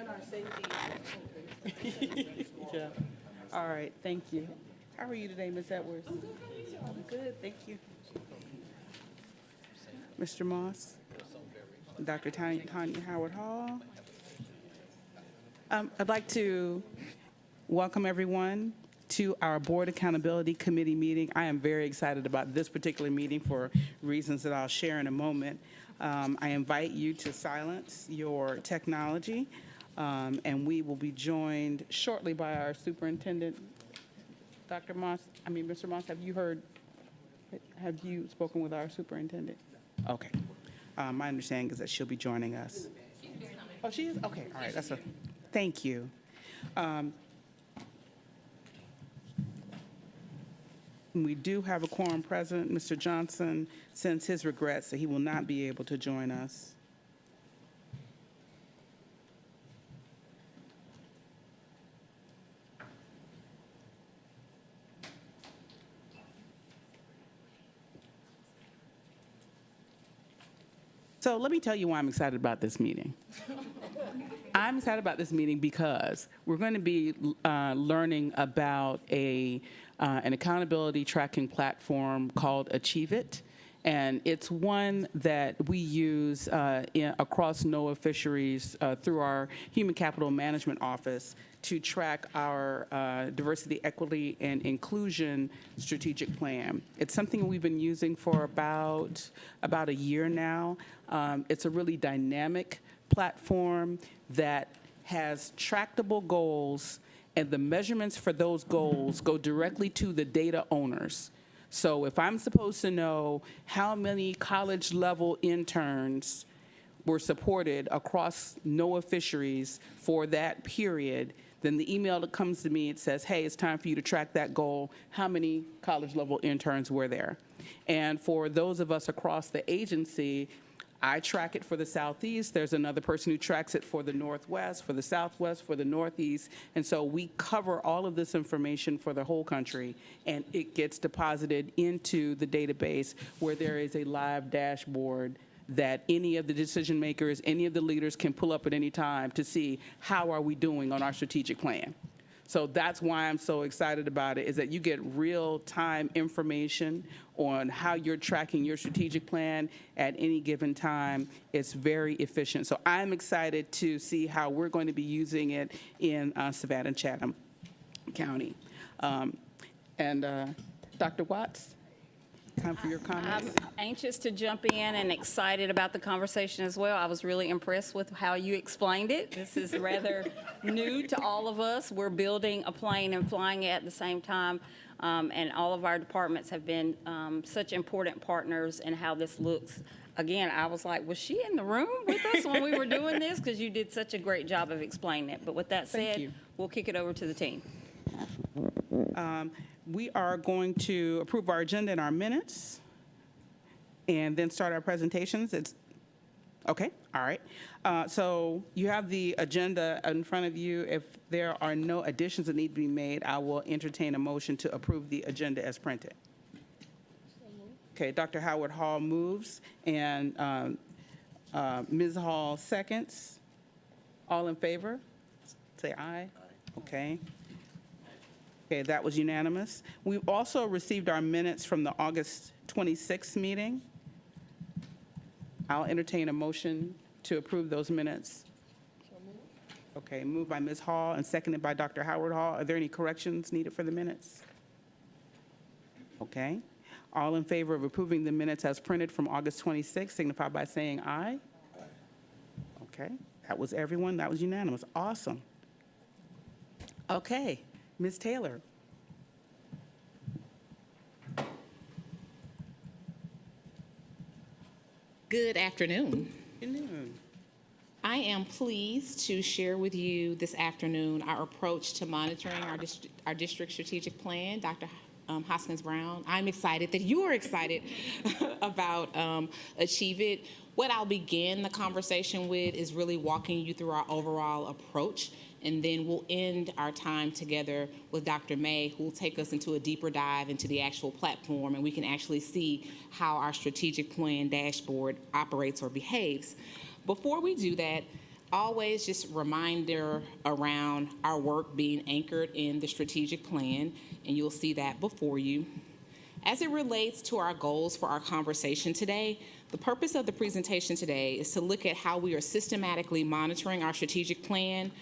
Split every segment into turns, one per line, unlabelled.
our safety. Yeah. All right, thank you. How are you today, Ms. Edwards? I'm good, thank you. Mr. Moss? Dr. Tanya Howard Hall? I'd like to welcome everyone to our Board Accountability Committee meeting. I am very excited about this particular meeting for reasons that I'll share in a moment. I invite you to silence your technology, and we will be joined shortly by our superintendent, Mr. Moss, have you spoken with our superintendent? Okay. My understanding is that she'll be joining us. Oh, she is? Okay, all right, thank you. We do have a quorum present. Mr. Johnson sends his regrets that he will not be able to join us. So let me tell you why I'm excited about this meeting. I'm excited about this meeting because we're going to be learning about an accountability tracking platform called Achieve It. And it's one that we use across NOAA Fisheries through our Human Capital Management Office to track our diversity, equity, and inclusion strategic plan. It's something we've been using for about a year now. It's a really dynamic platform that has tractable goals, and the measurements for those goals go directly to the data owners. So if I'm supposed to know how many college-level interns were supported across NOAA Fisheries for that period, then the email that comes to me, it says, hey, it's time for you to track that goal. How many college-level interns were there? And for those of us across the agency, I track it for the Southeast. There's another person who tracks it for the Northwest, for the Southwest, for the Northeast. And so we cover all of this information for the whole country, and it gets deposited into the database where there is a live dashboard that any of the decision makers, any of the leaders can pull up at any time to see how are we doing on our strategic plan. So that's why I'm so excited about it, is that you get real-time information on how you're tracking your strategic plan at any given time. It's very efficient. So I'm excited to see how we're going to be using it in Savannah and Chatham County. Dr. Watts, time for your comments.
I'm anxious to jump in and excited about the conversation as well. I was really impressed with how you explained it. This is rather new to all of us. We're building a plane and flying it at the same time, and all of our departments have been such important partners in how this looks. Again, I was like, was she in the room with us when we were doing this? Because you did such a great job of explaining it. But with that said, we'll kick it over to the team.
We are going to approve our agenda and our minutes and then start our presentations. Okay, all right. So you have the agenda in front of you. If there are no additions that need to be made, I will entertain a motion to approve the agenda as printed. Okay, Dr. Howard Hall moves, and Ms. Hall seconds. All in favor? Say aye. Okay. Okay, that was unanimous. We've also received our minutes from the August 26th meeting. I'll entertain a motion to approve those minutes. Okay, moved by Ms. Hall and seconded by Dr. Howard Hall. Are there any corrections needed for the minutes? Okay. All in favor of approving the minutes as printed from August 26th signify by saying aye. Okay, that was everyone. That was unanimous. Awesome. Okay. Ms. Taylor.
Good afternoon.
Good afternoon.
I am pleased to share with you this afternoon our approach to monitoring our district strategic plan. Dr. Hoskins Brown, I'm excited that you are excited about Achieve It. What I'll begin the conversation with is really walking you through our overall approach, and then we'll end our time together with Dr. May, who will take us into a deeper dive into the actual platform, and we can actually see how our strategic plan dashboard operates or behaves. Before we do that, always, just reminder around our work being anchored in the strategic plan, and you'll see that before you. As it relates to our goals for our conversation today, the purpose of the presentation today is to look at how we are systematically monitoring our strategic plan.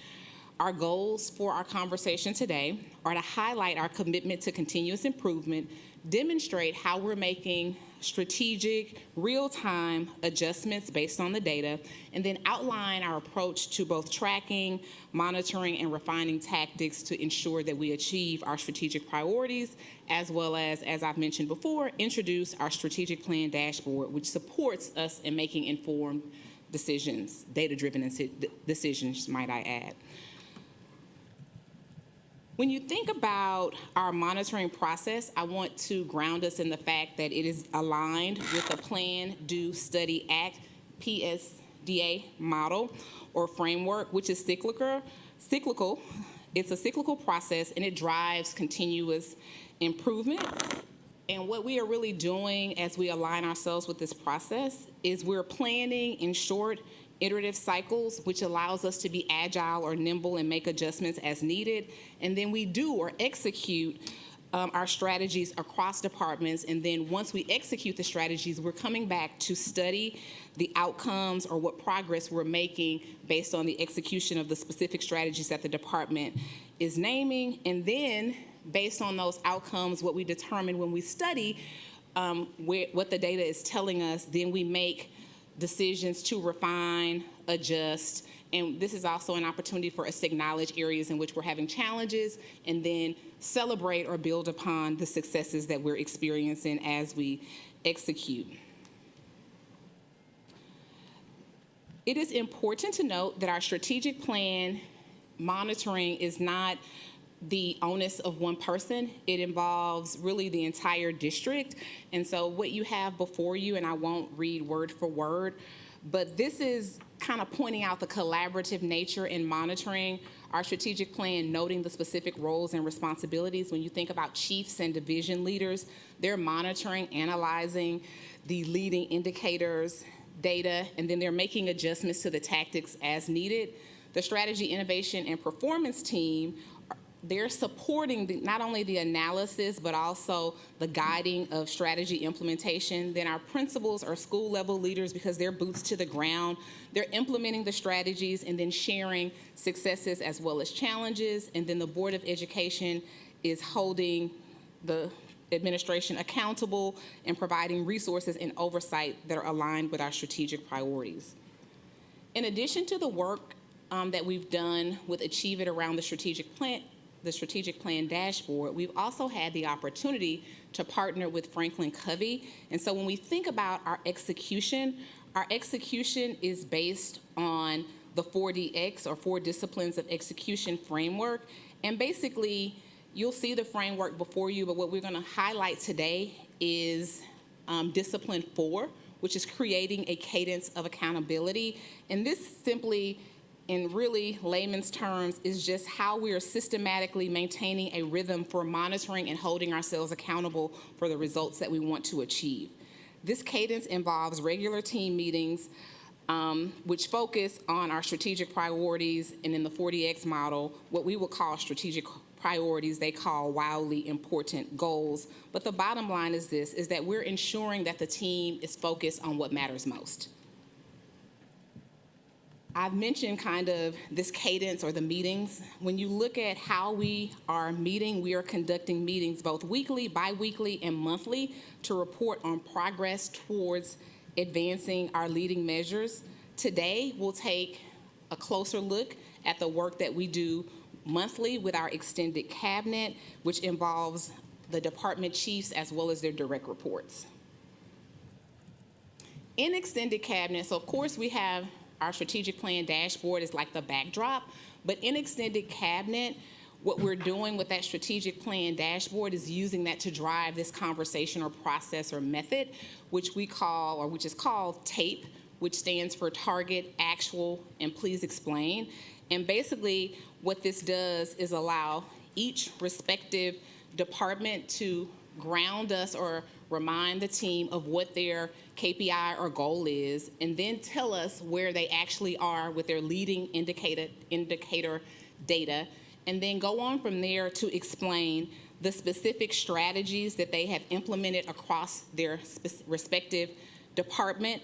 Our goals for our conversation today are to highlight our commitment to continuous improvement, demonstrate how we're making strategic, real-time adjustments based on the data, and then outline our approach to both tracking, monitoring, and refining tactics to ensure that we achieve our strategic priorities, as well as I've mentioned before, introduce our strategic plan dashboard, which supports us in making informed decisions, data-driven decisions, might I add. When you think about our monitoring process, I want to ground us in the fact that it is aligned with the Plan, Do, Study, Act, PSDA model or framework, which is cyclical. It's a cyclical process, and it drives continuous improvement. And what we are really doing as we align ourselves with this process is we're planning in short, iterative cycles, which allows us to be agile or nimble and make adjustments as needed. And then we do or execute our strategies across departments. And then once we execute the strategies, we're coming back to study the outcomes or what progress we're making based on the execution of the specific strategies that the department is naming. And then based on those outcomes, what we determine when we study what the data is telling us, then we make decisions to refine, adjust, and this is also an opportunity for us to acknowledge areas in which we're having challenges and then celebrate or build upon the successes that we're experiencing as we execute. It is important to note that our strategic plan monitoring is not the onus of one person. It involves really the entire district. And so what you have before you, and I won't read word for word, but this is kind of pointing out the collaborative nature in monitoring our strategic plan, noting the specific roles and responsibilities. When you think about chiefs and division leaders, they're monitoring, analyzing the leading indicators, data, and then they're making adjustments to the tactics as needed. The strategy, innovation, and performance team, they're supporting not only the analysis, but also the guiding of strategy implementation. Then our principals are school level leaders because they're boots to the ground. They're implementing the strategies and then sharing successes as well as challenges. And then the Board of Education is holding the administration accountable and providing resources and oversight that are aligned with our strategic priorities. In addition to the work that we've done with Achieve It around the strategic plan dashboard, we've also had the opportunity to partner with Franklin Covey. And so when we think about our execution is based on the 4DX or 4 disciplines of execution framework. And basically, you'll see the framework before you, but what we're going to highlight today is discipline 4, which is creating a cadence of accountability. And this simply, in really layman's terms, is just how we are systematically maintaining a rhythm for monitoring and holding ourselves accountable for the results that we want to achieve. This cadence involves regular team meetings, which focus on our strategic priorities, and in the 4DX model, what we would call strategic priorities, they call wildly important goals. But the bottom line is this, is that we're ensuring that the team is focused on what matters most. I've mentioned kind of this cadence or the meetings. When you look at how we are meeting, we are conducting meetings both weekly, bi-weekly, and monthly to report on progress towards advancing our leading measures. Today, we'll take a closer look at the work that we do monthly with our extended cabinet, which involves the department chiefs as well as their direct reports. In extended cabinet, so of course we have our strategic plan dashboard is like the backdrop, but in extended cabinet, what we're doing with that strategic plan dashboard is using that to drive this conversation or process or method, which is called TAPE, which stands for Target, Actual, and Please Explain. And basically what this does is allow each respective department to ground us or remind the team of what their KPI or goal is, and then tell us where they actually are with their leading indicator data, and then go on from there to explain the specific strategies that they have implemented across their respective department.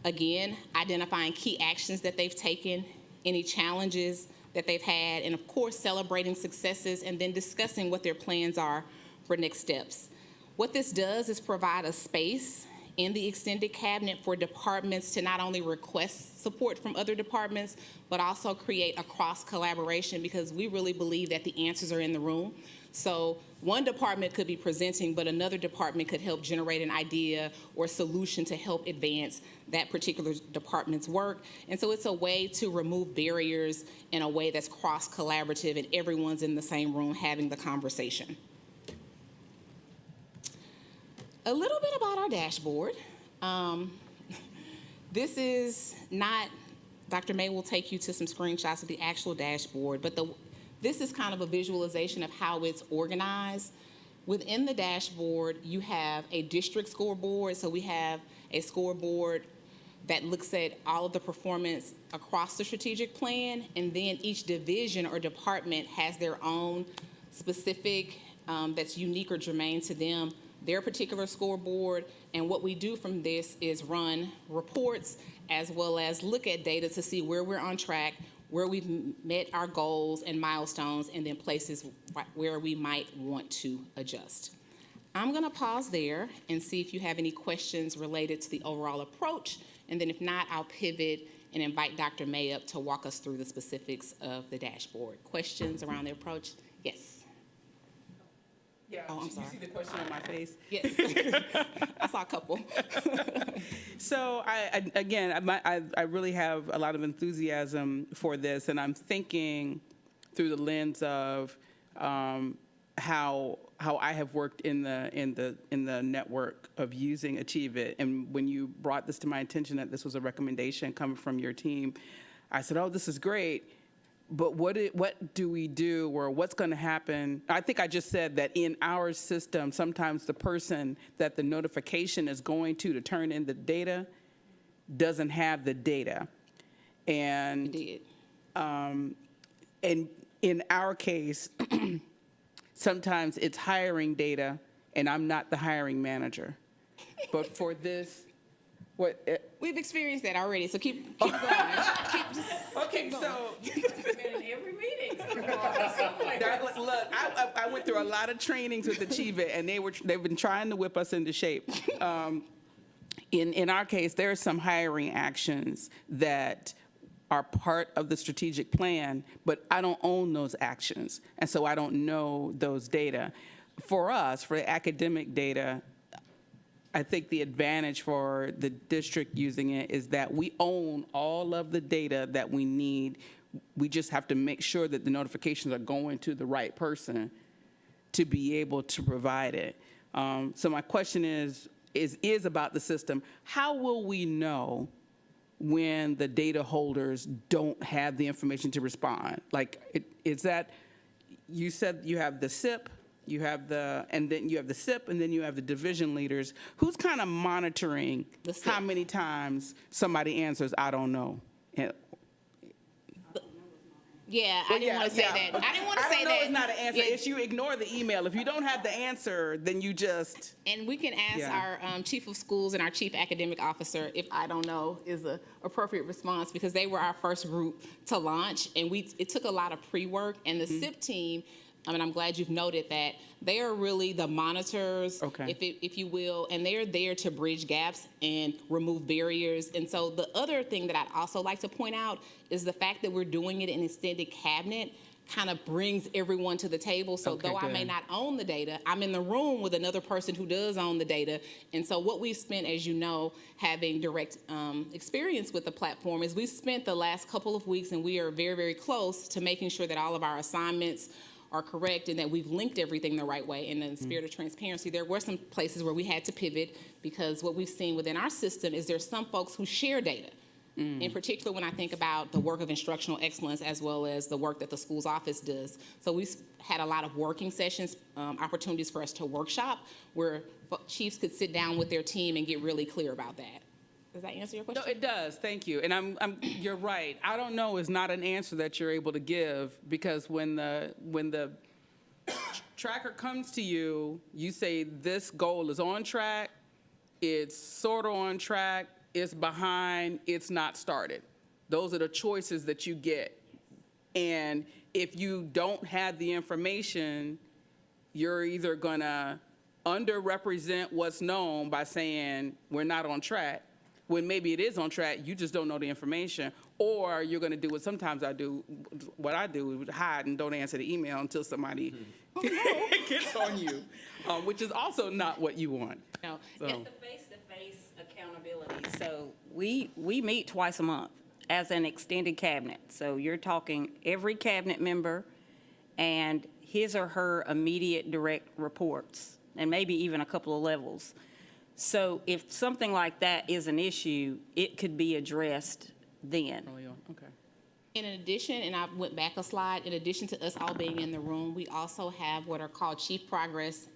Again, identifying key actions that they've taken, any challenges that they've had, and of course, celebrating successes, and then discussing what their plans are for next steps. What this does is provide a space in the extended cabinet for departments to not only request support from other departments, but also create a cross-collaboration, because we really believe that the answers are in the room. So one department could be presenting, but another department could help generate an idea or solution to help advance that particular department's work. And so it's a way to remove barriers in a way that's cross-collaborative and everyone's in the same room having the conversation. A little bit about our dashboard. This is not, Dr. May will take you to some screenshots of the actual dashboard, but this is kind of a visualization of how it's organized. Within the dashboard, you have a district scoreboard. So we have a scoreboard that looks at all of the performance across the strategic plan, and then each division or department has their own specific that's unique or germane to them, their particular scoreboard. And what we do from this is run reports as well as look at data to see where we're on track, where we've met our goals and milestones, and then places where we might want to adjust. I'm going to pause there and see if you have any questions related to the overall approach, and then if not, I'll pivot and invite Dr. May up to walk us through the specifics of the dashboard. Questions around the approach? Yes.
Yeah,
Oh, I'm sorry.
You see the question on my face?
Yes. I saw a couple.
So I really have a lot of enthusiasm for this, and I'm thinking through the lens of how I have worked in the network of using Achieve It. And when you brought this to my attention that this was a recommendation coming from your team, I said, "Oh, this is great." But what do we do, or what's going to happen? I think I just said that in our system, sometimes the person that the notification is going to turn in the data doesn't have the data. And, and in our case, sometimes it's hiring data, and I'm not the hiring manager. But for this,
We've experienced that already, so keep going.
Okay, so
In every meeting.
look, I went through a lot of trainings with Achieve It, and they've been trying to whip us into shape. In our case, there are some hiring actions that are part of the strategic plan, but I don't own those actions, and so I don't know those data. For us, for academic data, I think the advantage for the district using it is that we own all of the data that we need. We just have to make sure that the notifications are going to the right person to be able to provide it. So my question is about the system. How will we know when the data holders don't have the information to respond? Like, is that, you said you have the SIP, and then you have the SIP, and then you have the division leaders. Who's kind of monitoring how many times somebody answers, "I don't know"?
Yeah, I didn't want to say that. I didn't want to say that.
It's not an answer. Yeah. It's you ignore the email. If you don't have the answer, then you just.
And we can ask our chief of schools and our chief academic officer if "I don't know" is an appropriate response, because they were our first group to launch, and it took a lot of pre-work. And the SIP team, I'm glad you've noted that they are really the monitors, if you will, and they're there to bridge gaps and remove barriers. And so the other thing that I'd also like to point out is the fact that we're doing it in extended cabinet kind of brings everyone to the table. So though I may not own the data, I'm in the room with another person who does own the data. And so what we've spent, as you know, having direct experience with the platform, is we've spent the last couple of weeks, and we are very, very close to making sure that all of our assignments are correct and that we've linked everything the right way. And in the spirit of transparency, there were some places where we had to pivot, because what we've seen within our system is there's some folks who share data. In particular, when I think about the work of instructional excellence as well as the work that the school's office does. So we've had a lot of working sessions, opportunities for us to workshop, where chiefs could sit down with their team and get really clear about that. Does that answer your
No,
question?
it does. Thank you. And you're right. I don't know is not an answer that you're able to give, because when the tracker comes to you, you say this goal is on track, it's sort of on track, it's behind, it's not started. Those are the choices that you get. And if you don't have the information, you're either gonna underrepresent what's known by saying we're not on track, when maybe it is on track, you just don't know the information, or you're gonna do what sometimes I do, what I do, is hide and don't answer the email until somebody gets on you, which is also not what you want.
No.
So,
The face-to-face accountability. So we meet twice a month as an extended cabinet. So you're talking every cabinet member and his or her immediate direct reports, and maybe even a couple of levels. So if something like that is an issue, it could be addressed then.
early on, okay.
In addition, and I went back a slide, in addition to us all being in the room, we also have what are called chief progress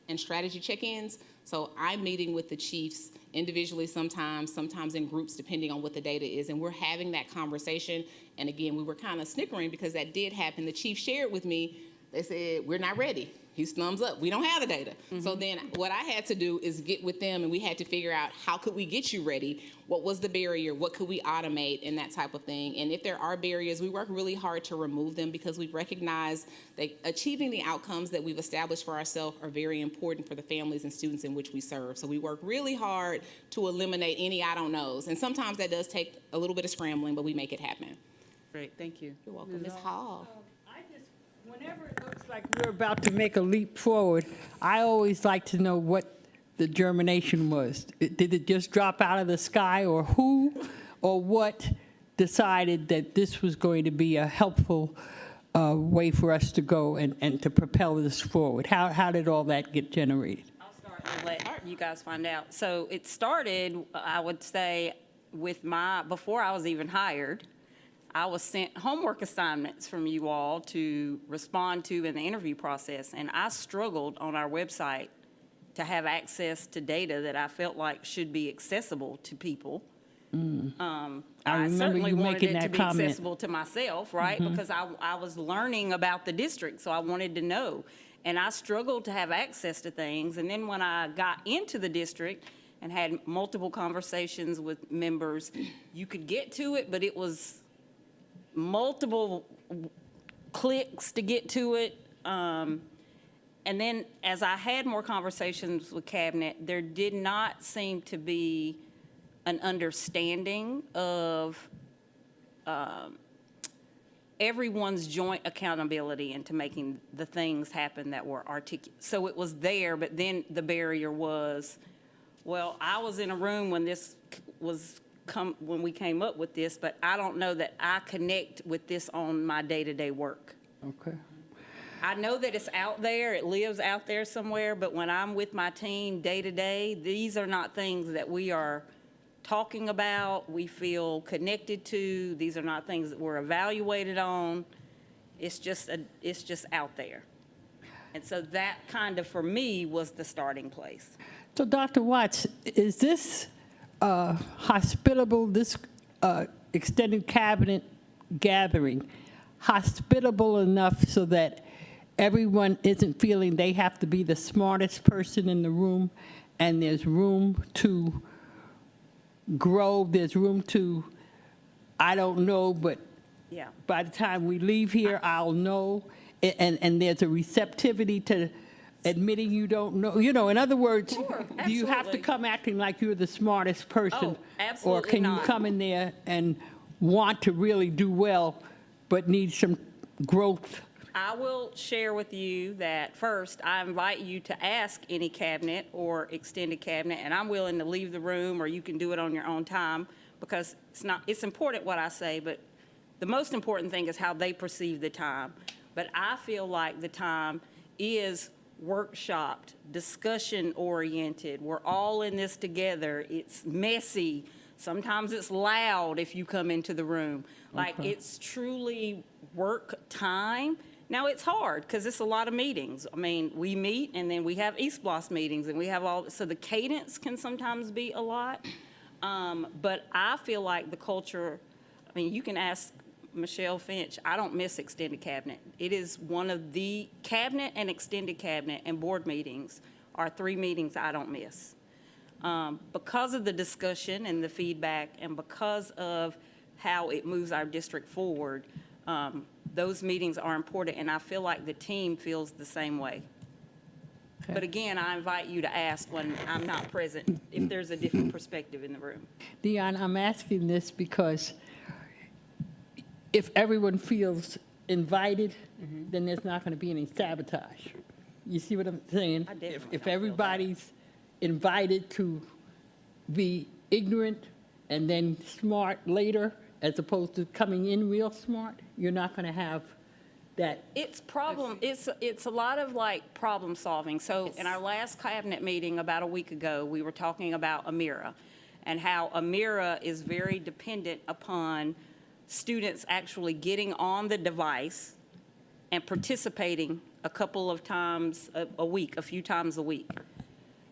and strategy check-ins. So I'm meeting with the chiefs individually sometimes in groups, depending on what the data is, and we're having that conversation. And again, we were kind of snickering because that did happen. The chief shared with me, they said, we're not ready. He's thumbs up. We don't have the data. So then what I had to do is get with them, and we had to figure out how could we get you ready? What was the barrier? What could we automate, and that type of thing? And if there are barriers, we work really hard to remove them, because we recognize that achieving the outcomes that we've established for ourselves are very important for the families and students in which we serve. So we work really hard to eliminate any I don't knows. And sometimes that does take a little bit of scrambling, but we make it happen.
Great, thank you.
You're welcome, Ms. Hall.
Whenever it looks like we're about to make a leap forward, I always like to know what the germination was. Did it just drop out of the sky, or who or what decided that this was going to be a helpful way for us to go and to propel this forward? How did all that get generated?
I'll start and let you guys find out. So it started, I would say, before I was even hired, I was sent homework assignments from you all to respond to in the interview process, and I struggled on our website to have access to data that I felt like should be accessible to people.
I
I
remember
certainly
you
wanted
making
it to
that
be
comment.
accessible to myself, right? Because I was learning about the district, so I wanted to know. And I struggled to have access to things. And then when I got into the district and had multiple conversations with members, you could get to it, but it was multiple clicks to get to it. And then as I had more conversations with Cabinet, there did not seem to be an understanding of everyone's joint accountability into making the things happen that were articulate. So it was there, but then the barrier was, well, I was in a room when this was when we came up with this, but I don't know that I connect with this on my day-to-day work.
Okay.
I know that it's out there, it lives out there somewhere, but when I'm with my team day-to-day, these are not things that we are talking about, we feel connected to, these are not things that we're evaluated on. It's just out there. And so that kind of, for me, was the starting place.
So, Dr. Watts, is this hospitable, this extended cabinet gathering, hospitable enough so that everyone isn't feeling they have to be the smartest person in the room, and there's room to grow, there's room to, I don't know, but
Yeah.
by the time we leave here, I'll know, and there's a receptivity to admitting you don't know. You know, in other words,
Sure,
do you have to
absolutely.
come acting like you're the smartest person?
Oh, absolutely
Or can you
not.
come in there and want to really do well, but need some growth?
I will share with you that first, I invite you to ask any cabinet or extended cabinet, and I'm willing to leave the room, or you can do it on your own time, because it's important what I say, but the most important thing is how they perceive the time. But I feel like the time is workshopped, discussion-oriented. We're all in this together. It's messy. Sometimes it's loud if you come into the room. Like, it's truly work time, Now, it's hard because it's a lot of meetings. I mean, we meet and then we have East Bloss meetings and we have all, so the cadence can sometimes be a lot. But I feel like the culture, I mean, you can ask Michelle Finch, I don't miss extended cabinet. It is one of the cabinet and extended cabinet and board meetings are 3 meetings I don't miss. Because of the discussion and the feedback and because of how it moves our district forward, those meetings are important, and I feel like the team feels the same way. But again, I invite you to ask when I'm not present, if there's a different perspective in the room.
Dion, I'm asking this because if everyone feels invited, then there's not going to be any sabotage. You see what I'm saying?
I definitely don't
If
feel
everybody's invited to be ignorant and then smart later, as opposed to coming in real smart, you're not going to have that.
It's a lot of like problem solving. So in our last cabinet meeting about a week ago, we were talking about Amira and how Amira is very dependent upon students actually getting on the device and participating a couple of times a week, a few times a week.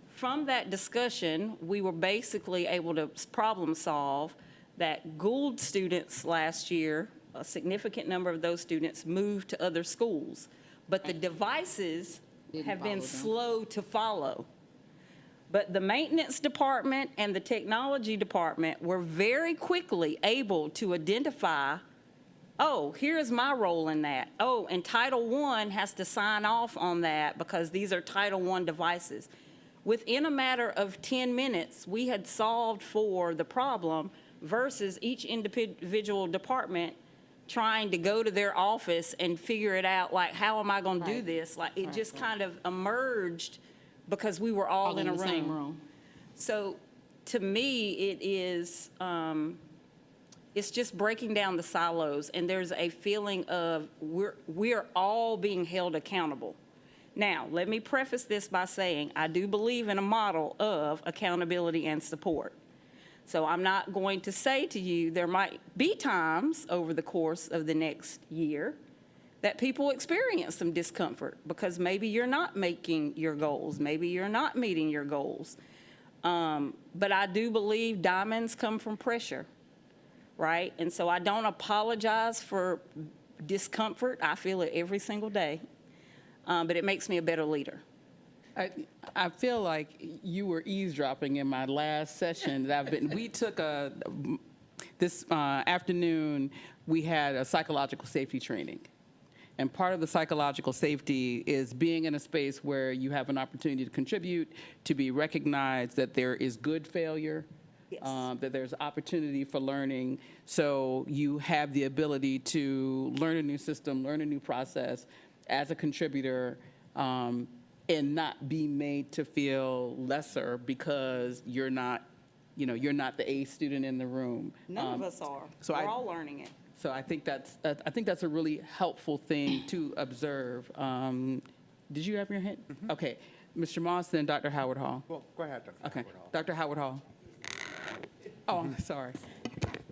From that discussion, we were basically able to problem solve that Gould students last year, a significant number of those students moved to other schools, but the devices
Didn't
have been
follow them.
slow to follow. But the maintenance department and the technology department were very quickly able to identify, oh, here's my role in that. Oh, and Title I has to sign off on that because these are Title I devices. Within a matter of 10 minutes, we had solved for the problem versus each individual department trying to go to their office and figure it out, like, how am I going to do
Right.
this? Like, it just kind of emerged because we were all in a
the same room.
So to me, it is, it's just breaking down the silos, and there's a feeling of we're all being held accountable. Now, let me preface this by saying I do believe in a model of accountability and support. So I'm not going to say to you, there might be times over the course of the next year that people experience some discomfort because maybe you're not making your goals, maybe you're not meeting your goals. But I do believe diamonds come from pressure, right? And so I don't apologize for discomfort. I feel it every single day, but it makes me a better leader.
I feel like you were eavesdropping in my last session that I've been, we took this afternoon, we had a psychological safety training. And part of the psychological safety is being in a space where you have an opportunity to contribute, to be recognized that there is good failure,
Yes.
that there's opportunity for learning. So you have the ability to learn a new system, learn a new process as a contributor, and not be made to feel lesser because you're not, you're not the A student in the room.
None of us are.
so
We're
I-
all learning it.
So I think that's a really helpful thing to observe. Did you have your hand? Okay, Mr. Moss, then Dr. Howard Hall.
Well, go ahead, Dr.
Okay,
Howard Hall.
Dr. Howard Hall. Oh, I'm sorry.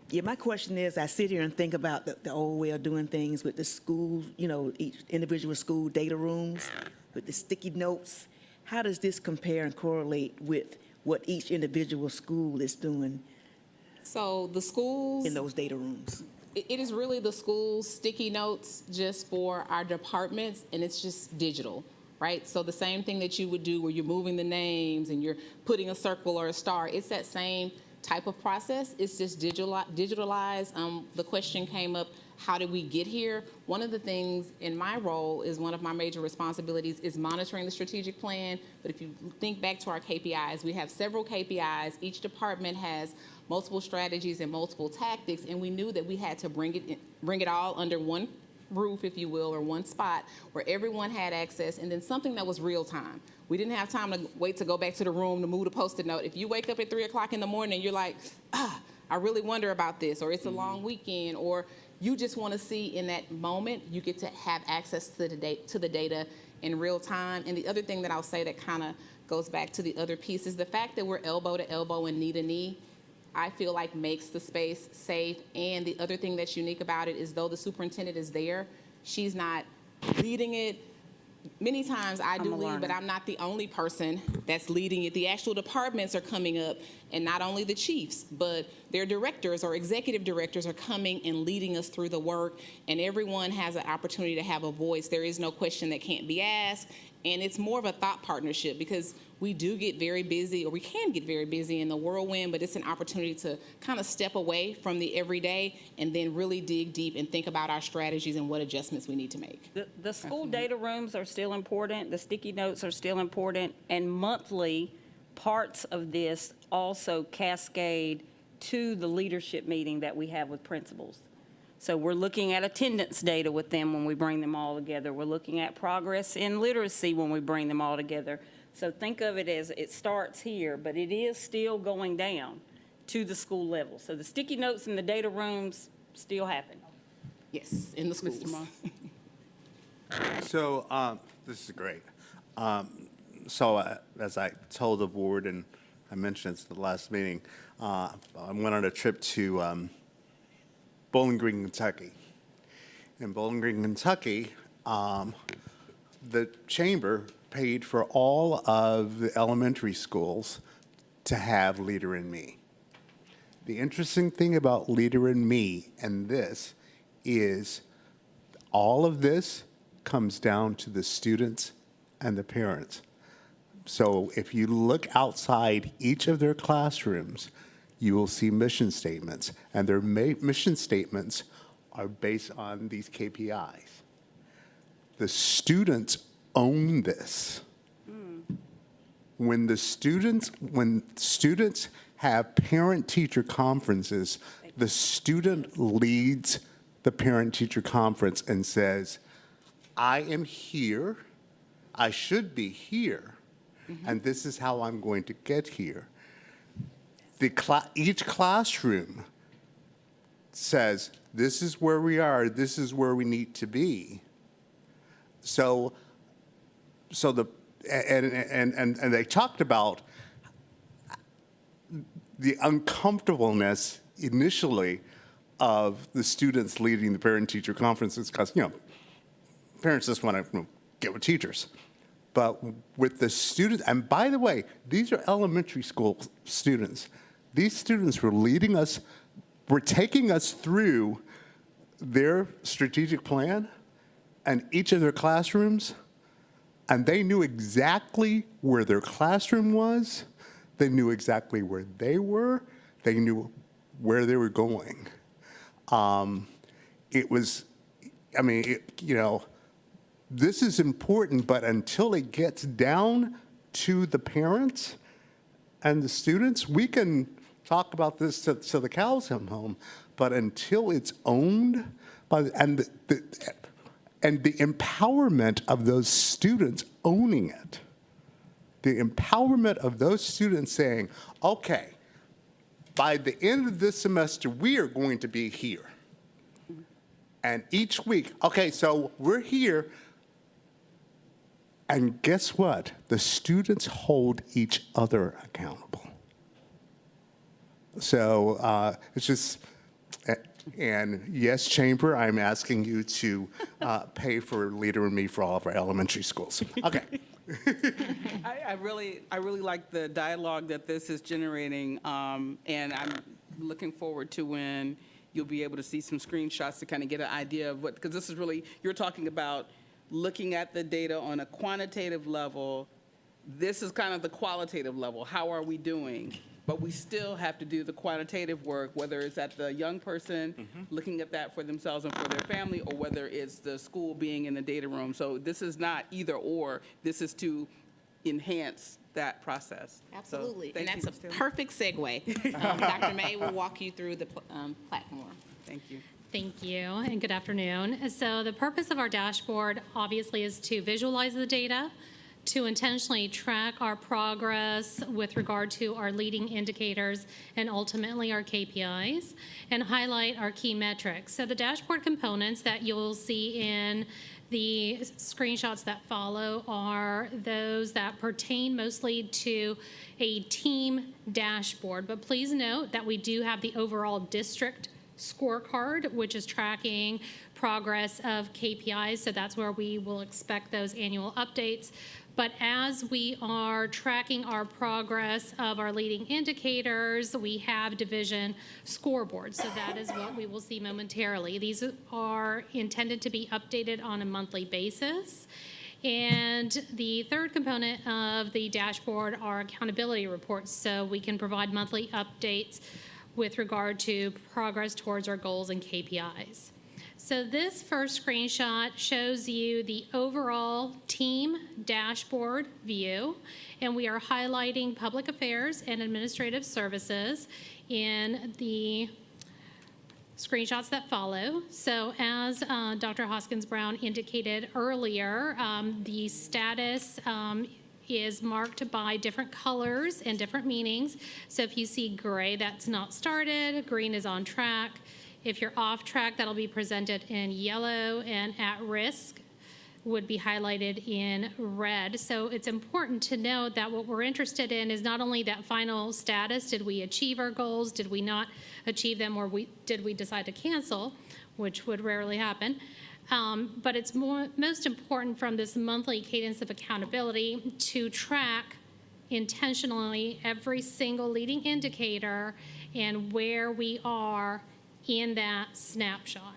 Yeah, my question is, I sit here and think about the old way of doing things with the schools, each individual school data rooms, with the sticky notes. How does this compare and correlate with what each individual school is doing
So the schools.
in those data rooms?
It is really the school's sticky notes just for our departments, and it's just digital, right? So the same thing that you would do where you're moving the names and you're putting a circle or a star, it's that same type of process. It's just digitalized. The question came up, how did we get here? One of the things in my role is one of my major responsibilities is monitoring the strategic plan. But if you think back to our KPIs, we have several KPIs. Each department has multiple strategies and multiple tactics, and we knew that we had to bring it all under one roof, if you will, or one spot where everyone had access, and then something that was real time. We didn't have time to wait to go back to the room to move the Post-it note. If you wake up at 3 o'clock in the morning and you're like, I really wonder about this, or it's a long weekend, or you just want to see in that moment, you get to have access to the data in real time. And the other thing that I'll say that kind of goes back to the other piece is the fact that we're elbow to elbow and knee to knee, I feel like makes the space safe. And the other thing that's unique about it is though the superintendent is there, she's not leading it. Many times I do
a
lead, but
learner.
I'm not the only person that's leading it. The actual departments are coming up, and not only the chiefs, but their directors or executive directors are coming and leading us through the work, and everyone has an opportunity to have a voice. There is no question that can't be asked, and it's more of a thought partnership because we do get very busy, or we can get very busy in the whirlwind, but it's an opportunity to kind of step away from the everyday and then really dig deep and think about our strategies and what adjustments we need to make.
The school data rooms are still important, the sticky notes are still important, and monthly parts of this also cascade to the leadership meeting that we have with principals. So we're looking at attendance data with them when we bring them all together. We're looking at progress in literacy when we bring them all together. So think of it as it starts here, but it is still going down to the school level. So the sticky notes in the data rooms still happen.
Yes, in the schools.
Mr. Moss?
So this is great. As I told the board, and I mentioned this at the last meeting, I went on a trip to Bowling Green, Kentucky. In Bowling Green, Kentucky, the chamber paid for all of the elementary schools to have Leader in Me. The interesting thing about Leader in Me and this is all of this comes down to the students and the parents. So if you look outside each of their classrooms, you will see mission statements, and their mission statements are based on these KPIs. The students own this. When students have parent-teacher conferences, the student leads the parent-teacher conference and says, I am here, I should be here, and this is how I'm going to get here. Each classroom says, this is where we are, this is where we need to be. So they talked about the uncomfortableness initially of the students leading the parent-teacher conferences because, parents just want to get with teachers. But with the students, and by the way, these are elementary school students. These students were taking us through their strategic plan and each of their classrooms, and they knew exactly where their classroom was. They knew exactly where they were. They knew where they were going. This is important, but until it gets down to the parents and the students, we can talk about this till the cows come home, but until it's owned by and the empowerment of those students owning it, the empowerment of those students saying, okay, by the end of this semester, we are going to be here. And each week, okay, so we're here. And guess what? The students hold each other accountable. So it's just, and yes, Chamber, I'm asking you to pay for Leader in Me for all of our elementary schools. Okay.
I really like the dialogue that this is generating, and I'm looking forward to when you'll be able to see some screenshots to kind of get an idea of what, because this is really, you're talking about looking at the data on a quantitative level. This is kind of the qualitative level. How are we doing? But we still have to do the quantitative work, whether it's at the young person looking at that for themselves and for their family, or whether it's the school being in the data room. So this is not either or. This is to enhance that process. So
Absolutely,
thank
and
you,
that's a
Ms. Taylor.
perfect segue. Dr. May will walk you through the platform.
Thank you.
Thank you, and good afternoon. So the purpose of our dashboard obviously is to visualize the data, to intentionally track our progress with regard to our leading indicators and ultimately our KPIs, and highlight our key metrics. So the dashboard components that you'll see in the screenshots that follow are those that pertain mostly to a team dashboard. But please note that we do have the overall district scorecard, which is tracking progress of KPIs. So that's where we will expect those annual updates. But as we are tracking our progress of our leading indicators, we have division scoreboards. So that is what we will see momentarily. These are intended to be updated on a monthly basis. And the third component of the dashboard are accountability reports. So we can provide monthly updates with regard to progress towards our goals and KPIs. So this first screenshot shows you the overall team dashboard view, and we are highlighting public affairs and administrative services in the screenshots that follow. So as Dr. Hoskins-Brown indicated earlier, the status is marked by different colors and different meanings. So if you see gray, that's not started, green is on track. If you're off track, that'll be presented in yellow, and at risk would be highlighted in red. So it's important to note that what we're interested in is not only that final status, did we achieve our goals, did we not achieve them, or did we decide to cancel, which would rarely happen. But it's most important from this monthly cadence of accountability to track intentionally every single leading indicator and where we are in that snapshot.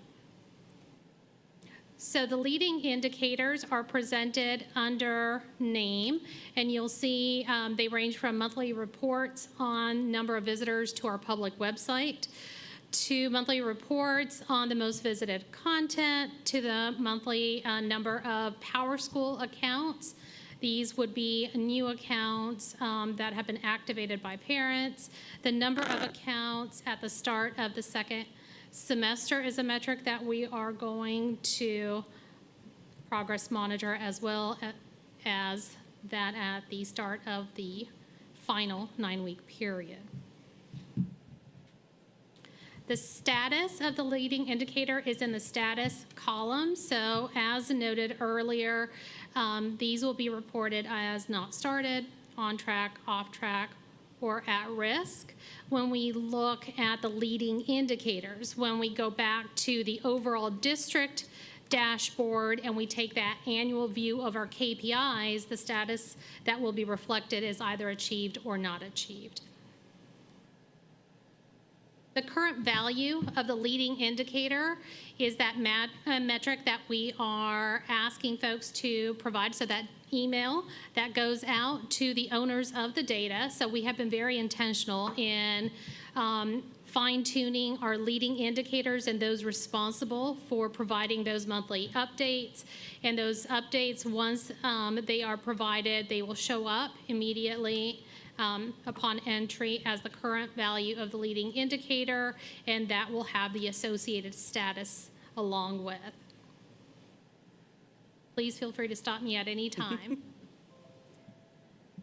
So the leading indicators are presented under name, and you'll see they range from monthly reports on number of visitors to our public website, to monthly reports on the most visited content, to the monthly number of PowerSchool accounts. These would be new accounts that have been activated by parents. The number of accounts at the start of the second semester is a metric that we are going to progress monitor, as well as that at the start of the final 9-week period. The status of the leading indicator is in the status column. So as noted earlier, these will be reported as not started, on track, off track, or at risk. When we look at the leading indicators, when we go back to the overall district dashboard and we take that annual view of our KPIs, the status that will be reflected is either achieved or not achieved. The current value of the leading indicator is that metric that we are asking folks to provide, so that email that goes out to the owners of the data. So we have been very intentional in fine-tuning our leading indicators and those responsible for providing those monthly updates. And those updates, once they are provided, they will show up immediately upon entry as the current value of the leading indicator, and that will have the associated status along with. Please feel free to stop me at any time.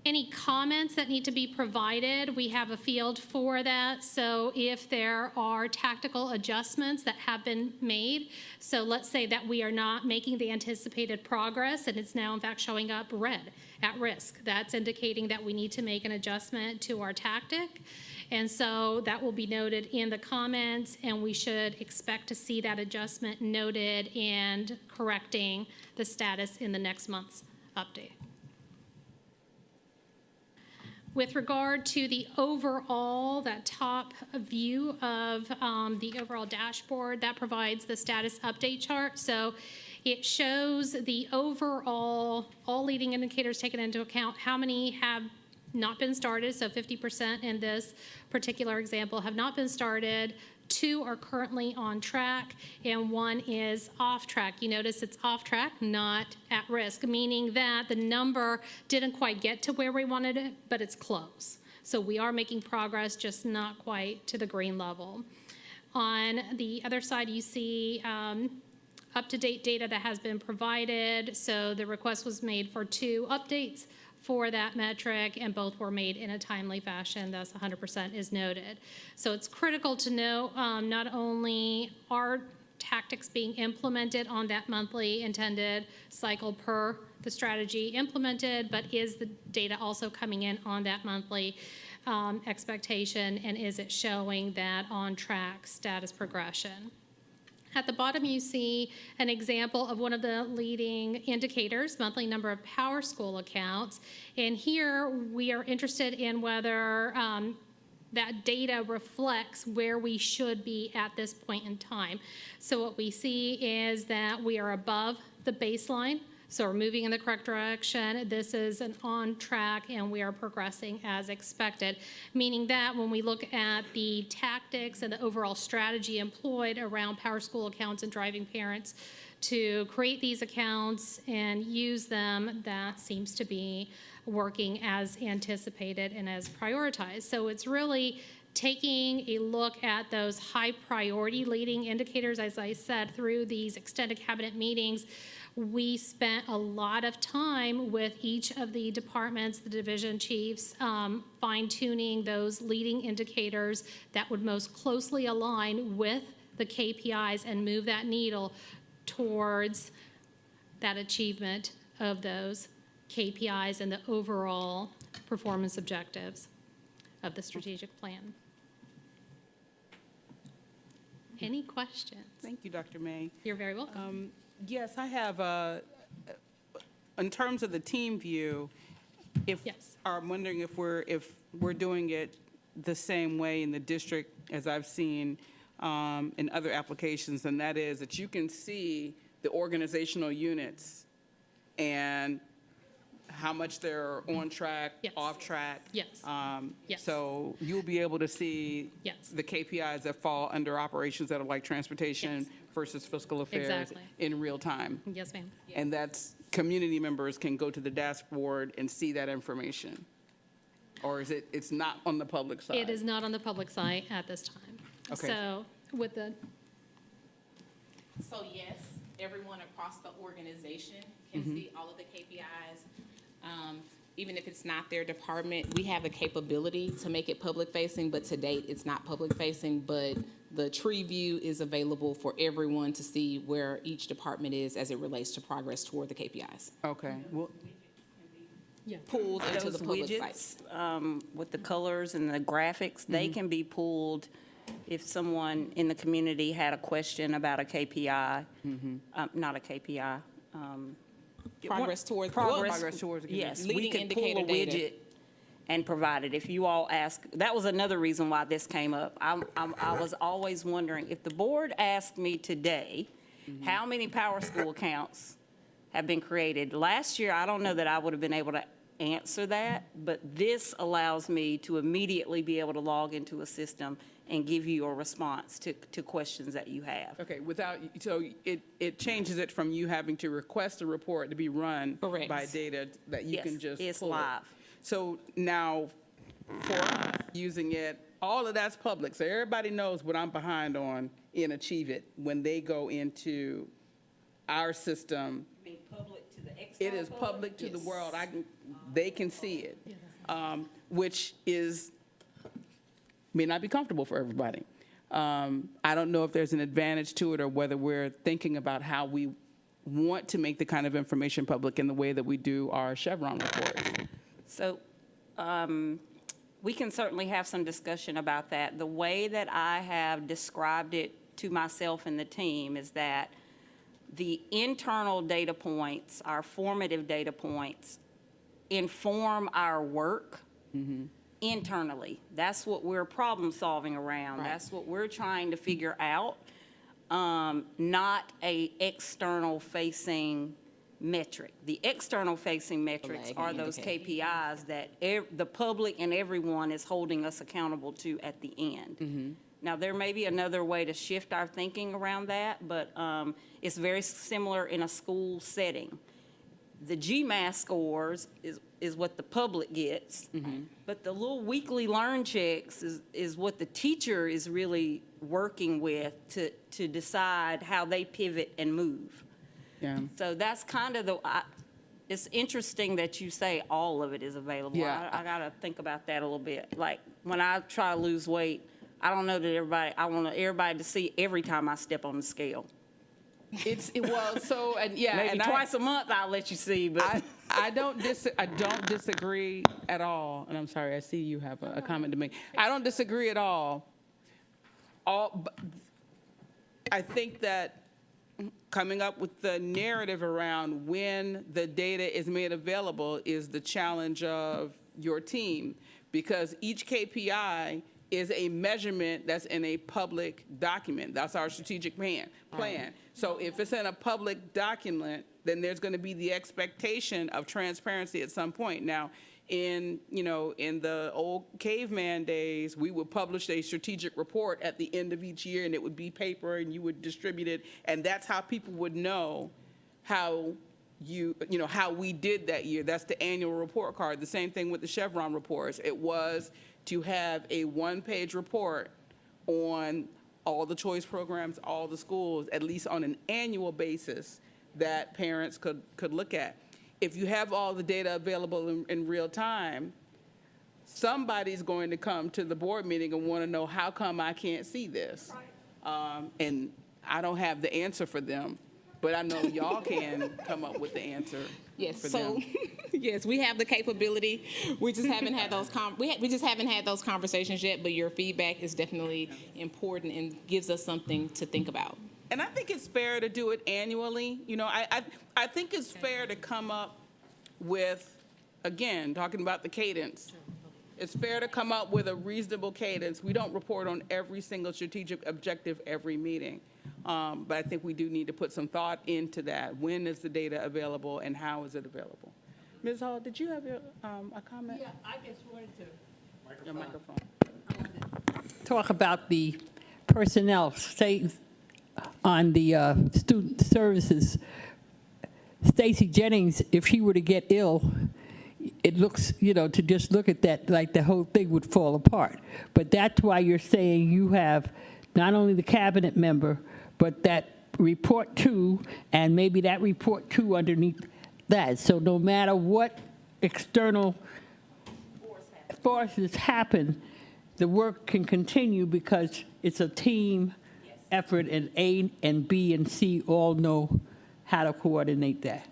Any comments that need to be provided, we have a field for that. So if there are tactical adjustments that have been made, so let's say that we are not making the anticipated progress and it's now in fact showing up red, at risk. That's indicating that we need to make an adjustment to our tactic. And so that will be noted in the comments, and we should expect to see that adjustment noted and correcting the status in the next month's update. With regard to the overall, that top view of the overall dashboard, that provides the status update chart. So it shows the overall, all leading indicators taken into account, how many have not been started, so 50% in this particular example have not been started, 2 are currently on track, and 1 is off track. You notice it's off track, not at risk, meaning that the number didn't quite get to where we wanted it, but it's close. So we are making progress, just not quite to the green level. On the other side, you see up-to-date data that has been provided. So the request was made for 2 updates for that metric, and both were made in a timely fashion, thus 100% is noted. So it's critical to know not only are tactics being implemented on that monthly intended cycle per the strategy implemented, but is the data also coming in on that monthly expectation, and is it showing that on-track status progression? At the bottom, you see an example of one of the leading indicators, monthly number of PowerSchool accounts. And here, we are interested in whether that data reflects where we should be at this point in time. So what we see is that we are above the baseline, so we're moving in the correct direction. This is an on track, and we are progressing as expected, meaning that when we look at the tactics and the overall strategy employed around PowerSchool accounts and driving parents to create these accounts and use them, that seems to be working as anticipated and as prioritized. So it's really taking a look at those high priority leading indicators. As I said, through these extended cabinet meetings, we spent a lot of time with each of the departments, the division chiefs, fine-tuning those leading indicators that would most closely align with the KPIs and move that needle towards that achievement of those KPIs and the overall performance objectives of the strategic plan. Any questions?
Thank you, Dr. May.
You're very welcome.
Yes, I have, in terms of the team view,
Yes.
I'm wondering if we're doing it the same way in the district as I've seen in other applications, and that is that you can see the organizational units and how much they're on track,
Yes.
off track.
Yes. Yes.
So you'll be able to see
Yes.
the KPIs that fall under operations that are like transportation
Yes.
versus fiscal affairs
Exactly.
in real time.
Yes, ma'am.
And that's, community members can go to the dashboard and see that information? Or is it's not on the public side?
It is not on the public site at this time.
Okay.
So with the,
So yes, everyone across the organization can see all of the KPIs. Even if it's not their department, we have the capability to make it public-facing, but to date, it's not public-facing. But the tree view is available for everyone to see where each department is as it relates to progress toward the KPIs.
Okay, well,
Pulled
Into
those
the public
widgets with the colors and the graphics, they can be pulled if someone in the community had a question about a KPI, not a KPI.
Progress toward.
Progress towards the
Yes, we
Leading
could pull a
indicator data.
widget and provide it. If you all ask, that was another reason why this came up. I was always wondering, if the board asked me today, how many PowerSchool accounts have been created? Last year, I don't know that I would have been able to answer that, but this allows me to immediately be able to log into a system and give you a response to questions that you have.
okay, so it changes it from you having to request a report to be run
Correct.
by data that you
Yes,
can just
it's
pull it.
live.
So now, for us, using it, all of that's public, so everybody knows what I'm behind on in Achieve It when they go into our system.
Being public to the
It
external
is public to the world. They can see it, which may not be comfortable for everybody. I don't know if there's an advantage to it or whether we're thinking about how we want to make the kind of information public in the way that we do our Chevron reports.
So we can certainly have some discussion about that. The way that I have described it to myself and the team is that the internal data points, our formative data points, inform our work internally. That's what we're problem solving around.
Right.
That's what we're trying to figure out, not a external facing metric. The external facing metrics
lagging
are those
indicator.
KPIs that the public and everyone is holding us accountable to at the end. Now, there may be another way to shift our thinking around that, but it's very similar in a school setting. The GMAS scores is what the public gets, but the little weekly learn checks is what the teacher is really working with to decide how they pivot and move.
Yeah.
So that's kind of it's interesting that you say all of it is available.
Yeah.
I got to think about that a little bit. Like, when I try to lose weight, I don't know that I want everybody to see every time I step on the scale. Maybe
and
twice a month I'll let you see, but
I don't disagree at all, and I'm sorry, I see you have a comment to make. I don't disagree at all. I think that coming up with the narrative around when the data is made available is the challenge of your team, because each KPI is a measurement that's in a public document. That's our strategic plan. So if it's in a public document, then there's going to be the expectation of transparency at some point. Now, in the old caveman days, we would publish a strategic report at the end of each year, and it would be paper, and you would distribute it, and that's how people would know how how we did that year. That's the annual report card. The same thing with the Chevron reports. It was to have a one-page report on all the choice programs, all the schools, at least on an annual basis, that parents could look at. If you have all the data available in real time, somebody's going to come to the board meeting and want to know, how come I can't see this? And I don't have the answer for them, but I know y'all can come up with the answer
Yes,
for
so,
them.
yes, we have the capability. We just haven't had those we just haven't had those conversations yet, but your feedback is definitely important and gives us something to think about.
And I think it's fair to do it annually. I think it's fair to come up with, again, talking about the cadence. It's fair to come up with a reasonable cadence. We don't report on every single strategic objective every meeting. But I think we do need to put some thought into that. When is the data available and how is it available? Ms. Hall, did you have a comment?
Yeah, I just wanted to
Your microphone.
talk about the personnel, say, on the student services. Stacy Jennings, if she were to get ill, it looks, to just look at that, like the whole thing would fall apart. But that's why you're saying you have not only the cabinet member, but that report two, and maybe that report two underneath that. So no matter what external forces happen, the work can continue because it's a team effort, and A and B and C all know how to coordinate that.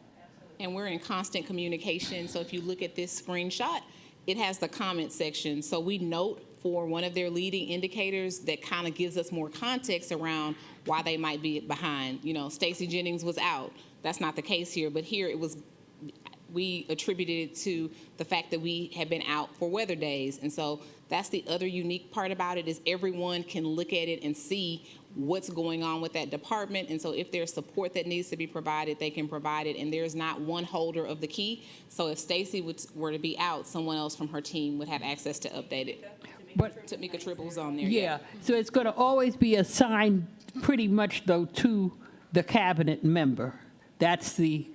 And we're in constant communication. So if you look at this screenshot, it has the comment section. So we note for one of their leading indicators that kind of gives us more context around why they might be behind. Stacy Jennings was out. That's not the case here, but here we attributed it to the fact that we had been out for weather days. And so that's the other unique part about it, is everyone can look at it and see what's going on with that department. And so if there's support that needs to be provided, they can provide it. And there's not one holder of the key. So if Stacy were to be out, someone else from her team would have access to update it.
But
Tamika Tribble's on there.
yeah, so it's going to always be assigned pretty much, though, to the cabinet member. That's the,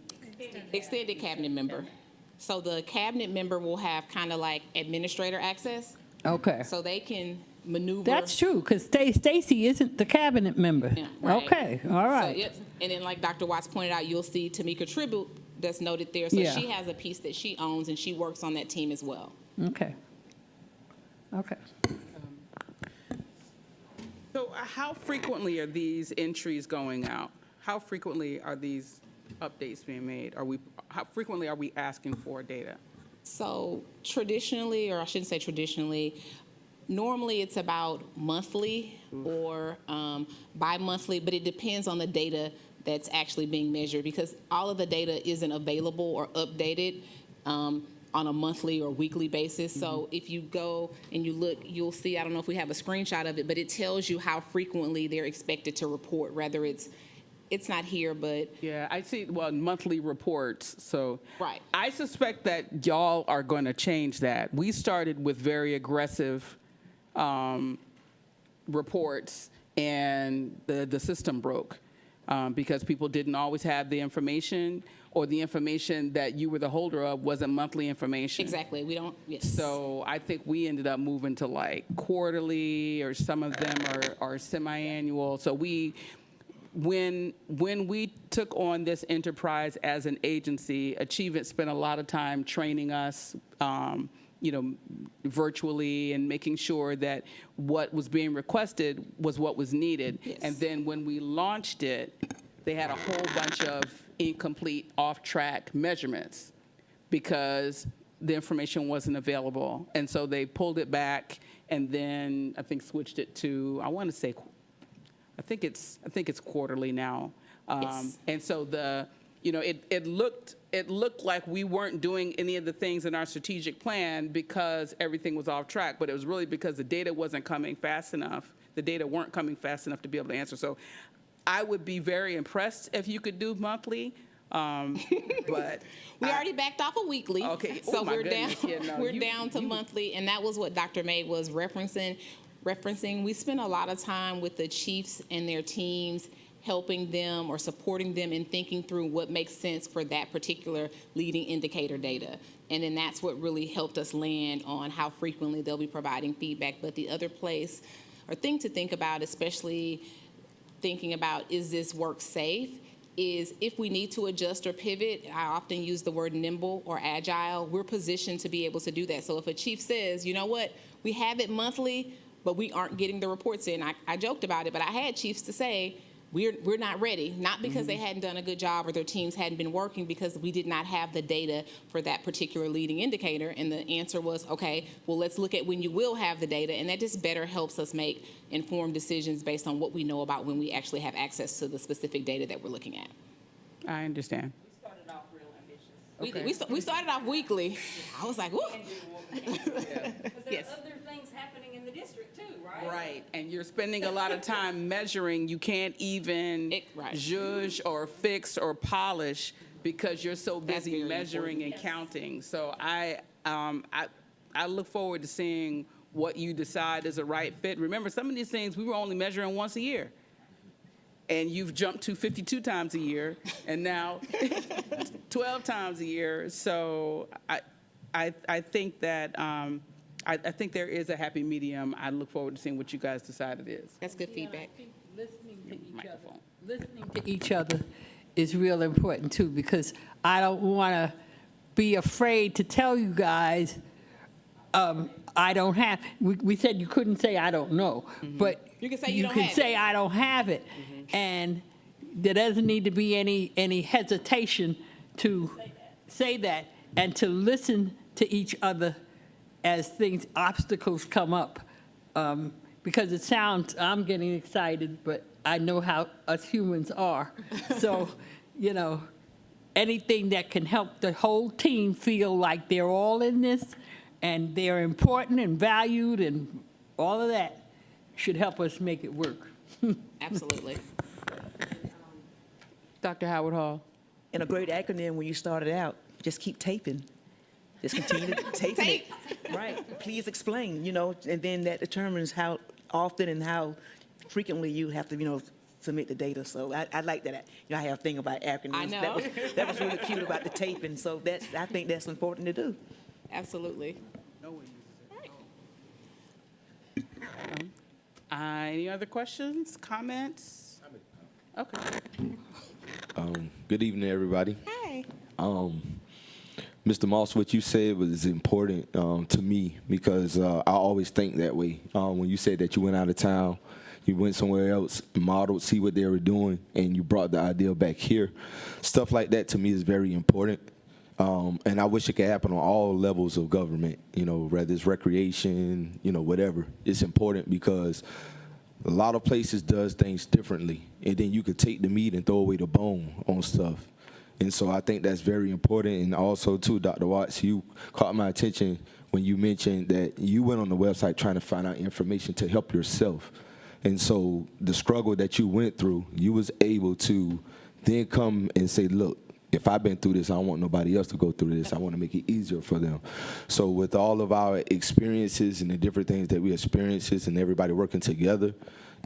Extended cabinet member. So the cabinet member will have kind of like administrator access.
okay.
So they can maneuver.
That's true, because Stacy isn't the cabinet member.
Yeah, right.
Okay, all right.
So, yep. And then like Dr. Watts pointed out, you'll see Tamika Tribble that's noted there. So
Yeah.
she has a piece that she owns, and she works on that team as well.
Okay. Okay.
So how frequently are these entries going out? How frequently are these updates being made? How frequently are we asking for data?
So traditionally, or I shouldn't say traditionally, normally it's about monthly or bi-monthly, but it depends on the data that's actually being measured, because all of the data isn't available or updated on a monthly or weekly basis. So if you go and you look, you'll see, I don't know if we have a screenshot of it, but it tells you how frequently they're expected to report, whether it's not here, but
Yeah, I see, monthly reports, so.
Right.
I suspect that y'all are going to change that. We started with very aggressive reports, and the system broke because people didn't always have the information, or the information that you were the holder of wasn't monthly information.
exactly, we don't, yes.
So I think we ended up moving to like quarterly, or some of them are semi-annual. So when we took on this enterprise as an agency, Achievement spent a lot of time training us, virtually, and making sure that what was being requested was what was needed.
Yes.
And then when we launched it, they had a whole bunch of incomplete, off-track measurements because the information wasn't available. And so they pulled it back and then I think switched it to, I want to say, I think it's quarterly now.
Yes.
And so it looked like we weren't doing any of the things in our strategic plan because everything was off track, but it was really because the data wasn't coming fast enough. The data weren't coming fast enough to be able to answer. So I would be very impressed if you could do monthly, but.
We already backed off a weekly.
Okay.
So
Oh, my
we're down,
goodness. Yeah, no,
we're
you-
down to monthly, and that was what Dr. May was referencing. We spent a lot of time with the chiefs and their teams, helping them or supporting them in thinking through what makes sense for that particular leading indicator data. And then that's what really helped us land on how frequently they'll be providing feedback. But the other place or thing to think about, especially thinking about, is this work safe, is if we need to adjust or pivot, I often use the word nimble or agile, we're positioned to be able to do that. So if a chief says, you know what, we have it monthly, but we aren't getting the reports in, I joked about it, but I had chiefs to say, we're not ready, not because they hadn't done a good job or their teams hadn't been working, because we did not have the data for that particular leading indicator. And the answer was, okay, well, let's look at when you will have the data. And that just better helps us make informed decisions based on what we know about when we actually have access to the specific data that we're looking at.
I understand.
We started off weekly. I was like, whoo.
Because
Yes.
there's other things happening in the district too, right?
Right, and you're spending a lot of time measuring. You can't even
Right.
zhuzh or fix or polish because you're so
That's
busy
very
measuring and counting. So I look forward to seeing what you decide is a right fit. Remember, some of these things we were only measuring once a year. And you've jumped to 52 times a year, and now 12 times a year. So I think that I think there is a happy medium. I look forward to seeing what you guys decide it is.
That's good feedback.
Listening to each other.
Microphone.
Listening to each other is real important too, because I don't want to be afraid to tell you guys, I don't have, we said you couldn't say I don't know, but
You can say you don't
can
have it.
say I don't have it. And there doesn't need to be any hesitation to say that and to listen to each other as obstacles come up. Because it sounds, I'm getting excited, but I know how us humans are. So, anything that can help the whole team feel like they're all in this and they're important and valued and all of that should help us make it work.
Absolutely.
Dr. Howard Hall.
And a great acronym when you started out, just keep taping. Just continue to taping it. Right. Please explain, and then that determines how often and how frequently you have to, submit the data. So I like that. I have a thing about acronyms.
I know.
That was really cute about the taping. So I think that's important to do.
Absolutely.
Any other questions, comments? Okay.
Good evening, everybody.
Hi.
Mr. Moss, what you said was important to me because I always think that way. When you said that you went out of town, you went somewhere else, modeled, see what they were doing, and you brought the idea back here. Stuff like that to me is very important. And I wish it could happen on all levels of government, whether it's recreation, whatever. It's important because a lot of places does things differently. And then you could take the meat and throw away the bone on stuff. And so I think that's very important. And also, too, Dr. Watts, you caught my attention when you mentioned that you went on the website trying to find out information to help yourself. And so the struggle that you went through, you was able to then come and say, look, if I've been through this, I don't want nobody else to go through this. I want to make it easier for them. So with all of our experiences and the different things that we experiences and everybody working together,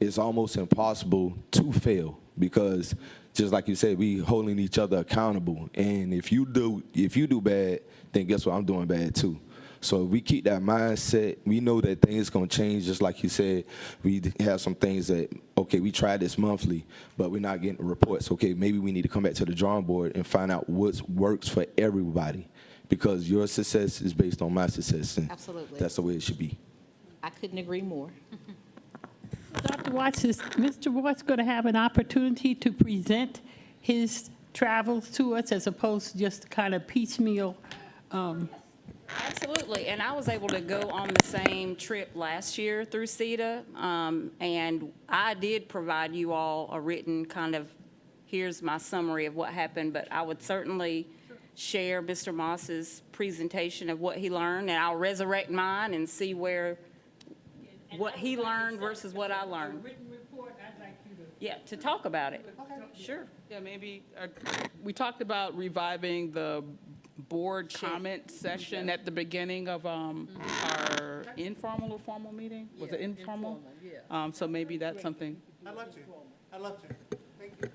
it's almost impossible to fail because just like you said, we holding each other accountable. And if you do bad, then guess what? I'm doing bad too. So if we keep that mindset, we know that things going to change. Just like you said, we have some things that, okay, we tried this monthly, but we're not getting the reports. Okay, maybe we need to come back to the drawing board and find out what works for everybody because your success is based on my success. And
Absolutely.
that's the way it should be.
I couldn't agree more.
Dr. Watts, is Mr. Watts going to have an opportunity to present his travels to us as opposed to just kind of piecemeal?
Absolutely, and I was able to go on the same trip last year through CETA, and I did provide you all a written kind of, here's my summary of what happened, but I would certainly share Mr. Moss's presentation of what he learned, and I'll resurrect mine and see what he learned versus what I learned.
Written report, I'd like you to.
Yeah, to talk about it. Sure.
Yeah, maybe, we talked about reviving the board comment session at the beginning of our informal or formal meeting? Was it informal? So maybe that's something.
I'd love to. I'd love to. Thank you.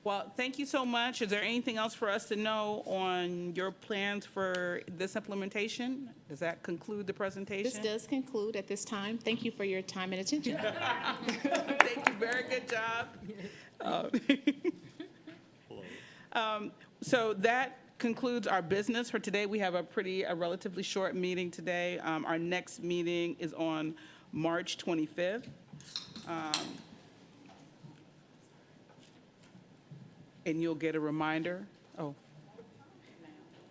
Well, thank you so much. Is there anything else for us to know on your plans for this implementation? Does that conclude the presentation?
This does conclude at this time. Thank you for your time and attention.
Thank you, very good job. So that concludes our business for today. We have a relatively short meeting today. Our next meeting is on March 25th. And you'll get a reminder. Oh.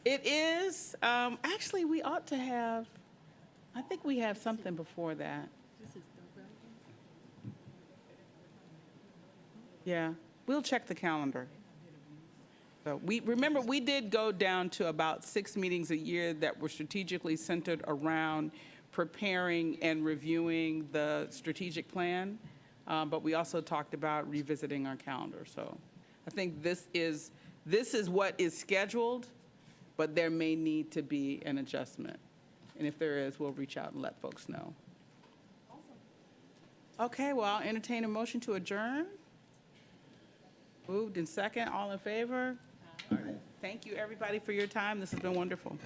It is, actually, we ought to have, I think we have something before that. Yeah, we'll check the calendar. So remember, we did go down to about 6 meetings a year that were strategically centered around preparing and reviewing the strategic plan, but we also talked about revisiting our calendar. So I think this is what is scheduled, but there may need to be an adjustment. And if there is, we'll reach out and let folks know. Okay, well, I'll entertain a motion to adjourn. Moved in second, all in favor? Thank you, everybody, for your time. This has been wonderful.